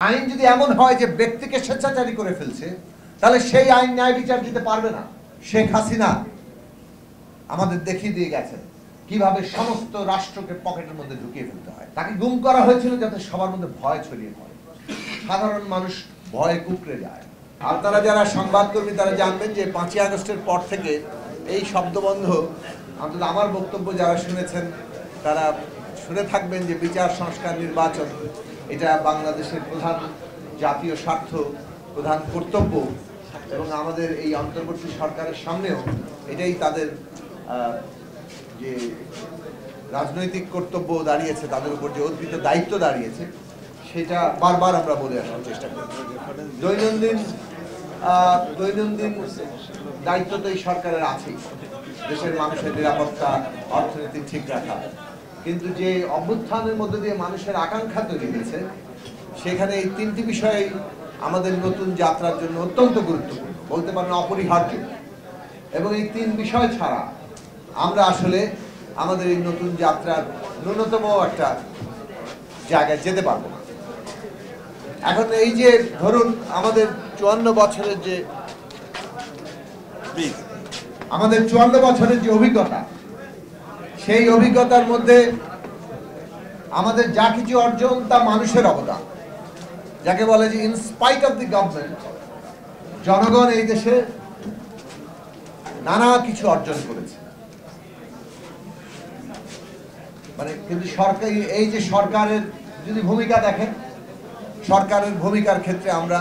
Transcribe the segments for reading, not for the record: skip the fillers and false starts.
আইন যদি এমন হয় যে ব্যক্তিকে স্বেচ্ছাচারী করে ফেলছে, তাহলে সেই আইন ন্যায় বিচার দিতে পারবে না। শেখ হাসিনা আমাদের দেখিয়ে দিয়ে গেছেন কিভাবে সমস্ত রাষ্ট্রকে পকেটের মধ্যে ঢুকিয়ে ফেলতে হয়। তাকে গুম করা হয়েছিল যাতে সবার মধ্যে ভয় ছড়িয়ে পড়ে, সাধারণ মানুষ ভয়ে কুঁকড়ে যায়। আপনারা যারা সংবাদকর্মী তারা জানবেন যে 5ই আগস্টের পর থেকে এই শব্দবন্ধ, অন্তত আমার বক্তব্য যারা শুনেছেন তারা শুনে থাকবেন যে বিচার সংস্কার নির্বাচন এটা বাংলাদেশের প্রধান জাতীয় স্বার্থ, প্রধান কর্তব্য, এবং আমাদের এই অন্তর্বর্তী সরকারের সামনেও এটাই তাদের যে রাজনৈতিক কর্তব্য দাঁড়িয়েছে, তাদের উপর যে অর্পিত দায়িত্ব দাঁড়িয়েছে, সেটা বারবার আমরা বলে আসার চেষ্টা করি। দৈনন্দিন দায়িত্ব তো এই সরকারের আছেই, দেশের মানুষের নিরাপত্তা, অর্থনীতি ঠিক রাখা, কিন্তু যে অভ্যুত্থানের মধ্যে দিয়ে মানুষের আকাঙ্ক্ষা তৈরি হয়েছে, সেখানে এই তিনটি বিষয় আমাদের নতুন যাত্রার জন্য অত্যন্ত গুরুত্বপূর্ণ, বলতে পারেন অপরিহার্য। এবং এই তিন বিষয় ছাড়া আমরা আসলে আমাদের এই নতুন যাত্রার ন্যূনতম একটা জায়গায় যেতে পারবো না। এখন এই যে ধরুন আমাদের 54 বছরের যে অভিজ্ঞতা, সেই অভিজ্ঞতার মধ্যে আমাদের যা কিছু অর্জন তা মানুষের অবদান, যাকে বলে যে ইনস্পাইট অফ দি গভর্নমেন্ট, জনগণ এই দেশে নানা কিছু অর্জন করেছে। মানে কিন্তু সরকারি এই যে সরকারের যদি ভূমিকা দেখেন, সরকারের ভূমিকার ক্ষেত্রে আমরা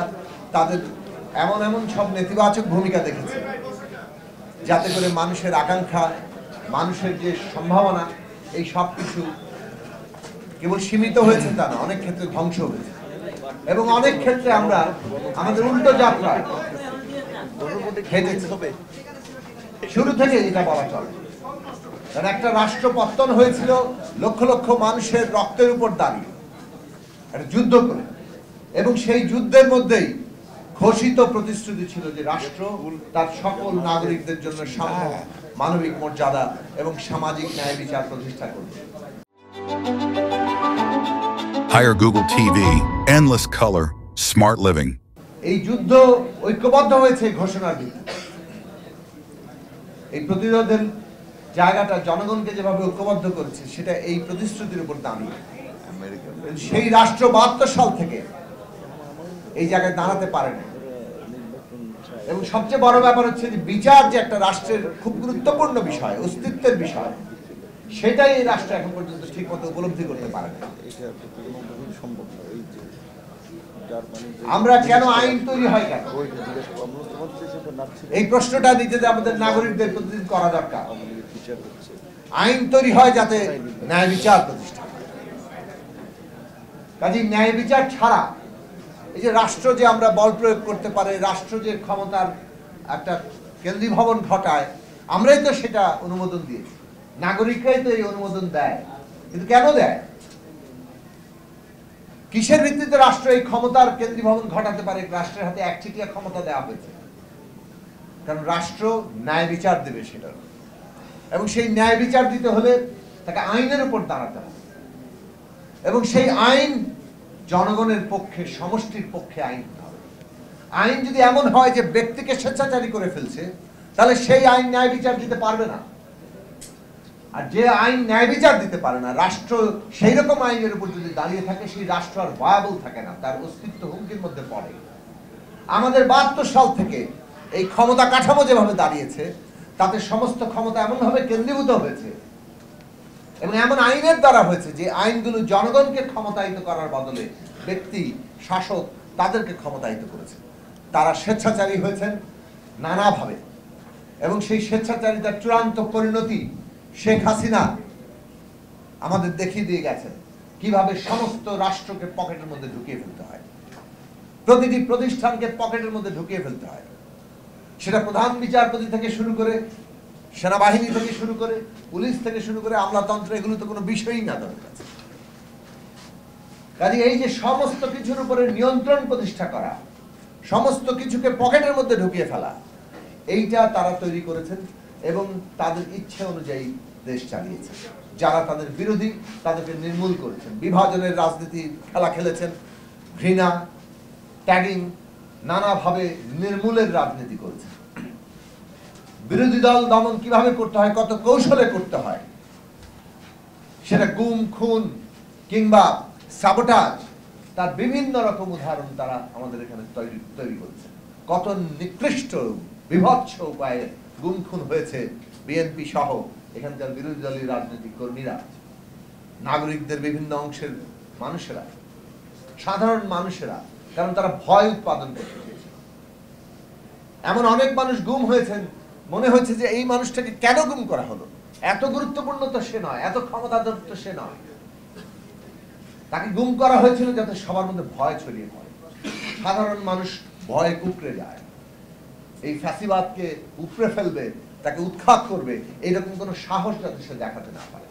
তাদের এমন এমন সব নেতিবাচক ভূমিকা দেখেছি, যাতে করে মানুষের আকাঙ্ক্ষা, মানুষের যে সম্ভাবনা, এই সব কিছু কেবল সীমিত হয়েছে তা না, অনেক ক্ষেত্রে ধ্বংস হয়েছে। এবং অনেক ক্ষেত্রে আমরা আমাদের উল্টো যাত্রা হেঁটেছি। শুরু থেকে এটা বলা চলে, কারণ একটা রাষ্ট্র পতন হয়েছিল লক্ষ লক্ষ মানুষের রক্তের উপর দাঁড়িয়ে, একটা যুদ্ধ করে, এবং সেই যুদ্ধের মধ্যেই ঘোষিত প্রতিশ্রুতি ছিল যে রাষ্ট্র তার সকল নাগরিকদের জন্য সাম্য, মানবিক মর্যাদা এবং সামাজিক ন্যায় বিচার প্রতিষ্ঠা করবে। Hire Google TV, endless color, smart living. এই যুদ্ধ ঐক্যবদ্ধ হয়েছে ঘোষণার ভিত্তিতে। এই প্রতিরোধের জায়গাটা জনগণকে যেভাবে ঐক্যবদ্ধ করেছে, সেটা এই প্রতিশ্রুতির উপর দাঁড়িয়ে। সেই রাষ্ট্র 72 সাল থেকে এই জায়গায় দাঁড়াতে পারে না। এবং সবচেয়ে বড় ব্যাপার হচ্ছে যে বিচার যে একটা রাষ্ট্রের খুব গুরুত্বপূর্ণ বিষয়, অস্তিত্বের বিষয়, সেটাই এই রাষ্ট্র এখন পর্যন্ত ঠিক মতো উপলব্ধি করতে পারে না। আমরা কেন আইন তৈরি হয়, কেন এই প্রশ্নটা নিজেদের আমাদের নাগরিকদের প্রতিদিন করা দরকার। আইন তৈরি হয় যাতে ন্যায় বিচার প্রতিষ্ঠা হয়। কাজে ন্যায় বিচার ছাড়া এই যে রাষ্ট্র যে আমরা বল প্রয়োগ করতে পারে, রাষ্ট্র যে ক্ষমতার একটা কেন্দ্রীভবন ঘটায়, আমরাই তো সেটা অনুমোদন দিয়েছি, নাগরিকরাই তো এই অনুমোদন দেয়। কিন্তু কেন দেয়? কিসের ভিত্তিতে রাষ্ট্র এই ক্ষমতার কেন্দ্রীভবন ঘটাতে পারে? রাষ্ট্রের হাতে একচেটিয়া ক্ষমতা দেওয়া হয়েছে, কারণ রাষ্ট্র ন্যায় বিচার দেবে সেটার, এবং সেই ন্যায় বিচার দিতে হলে তাকে আইনের উপর দাঁড়াতে হবে, এবং সেই আইন জনগণের পক্ষে, সমষ্টির পক্ষে আইন হতে হবে। আইন যদি এমন হয় যে ব্যক্তিকে স্বেচ্ছাচারী করে ফেলছে, তাহলে সেই আইন ন্যায় বিচার দিতে পারবে না। আর যে আইন ন্যায় বিচার দিতে পারে না, রাষ্ট্র সেই রকম আইনের উপর যদি দাঁড়িয়ে থাকে, সেই রাষ্ট্র আর ভায়াবল থাকে না, তার অস্তিত্ব হুমকির মধ্যে পড়ে। আমাদের 72 সাল থেকে এই ক্ষমতা কাঠামো যেভাবে দাঁড়িয়েছে, তাতে সমস্ত ক্ষমতা এমনভাবে কেন্দ্রীভূত হয়েছে এবং এমন আইনের দ্বারা হয়েছে যে আইনগুলো জনগণকে ক্ষমতায়িত করার বদলে ব্যক্তি, শাসক তাদেরকে ক্ষমতায়িত করেছে। তারা স্বেচ্ছাচারী হয়েছেন নানাভাবে, এবং সেই স্বেচ্ছাচারিতার চূড়ান্ত পরিণতি শেখ হাসিনা আমাদের দেখিয়ে দিয়ে গেছেন কিভাবে সমস্ত রাষ্ট্রকে পকেটের মধ্যে ঢুকিয়ে ফেলতে হয়, প্রতিটি প্রতিষ্ঠানকে পকেটের মধ্যে ঢুকিয়ে ফেলতে হয়। সেটা প্রধান বিচারপতি থেকে শুরু করে, সেনাবাহিনী থেকে শুরু করে, পুলিশ থেকে শুরু করে, আমলাতন্ত্র, এগুলো তো কোনো বিষয়ই না তাদের কাছে। কাজে এই যে সমস্ত কিছুর উপরে নিয়ন্ত্রণ প্রতিষ্ঠা করা, সমস্ত কিছুকে পকেটের মধ্যে ঢুকিয়ে ফেলা, এইটা তারা তৈরি করেছেন এবং তাদের ইচ্ছে অনুযায়ী দেশ চালিয়েছে। যারা তাদের বিরোধী তাদেরকে নির্মূল করেছেন, বিভাজনের রাজনীতি খেলা খেলেছেন, ঘৃণা, ট্যাগিং, নানাভাবে নির্মূলের রাজনীতি করেছে। বিরোধী দল দমন কিভাবে করতে হয়, কত কৌশলে করতে হয়, সেটা গুম, খুন কিংবা সাবোটাজ, তার বিভিন্ন রকম উদাহরণ তারা আমাদের এখানে তৈরি করেছে। কত নিকৃষ্ট বিভৎস উপায়ে গুম খুন হয়েছে বিএনপি সহ এখানকার বিরোধী দলীয় রাজনৈতিক কর্মীরা, নাগরিকদের বিভিন্ন অংশের মানুষেরা, সাধারণ মানুষেরা, কারণ তারা ভয় উৎপাদন করতে চেয়েছে। এমন অনেক মানুষ গুম হয়েছেন, মনে হয়েছে যে এই মানুষটাকে কেন গুম করা হলো, এত গুরুত্বপূর্ণ তো সে নয়, এত ক্ষমতাধর তো সে নয়। তাকে গুম করা হয়েছিল যাতে সবার মধ্যে ভয় ছড়িয়ে পড়ে, সাধারণ মানুষ ভয়ে কুঁকড়ে যায়, এই ফ্যাসিবাদকে উপড়ে ফেলবে, তাকে উৎখাত করবে, এইরকম কোনো সাহস যাতে সে দেখাতে না পারে।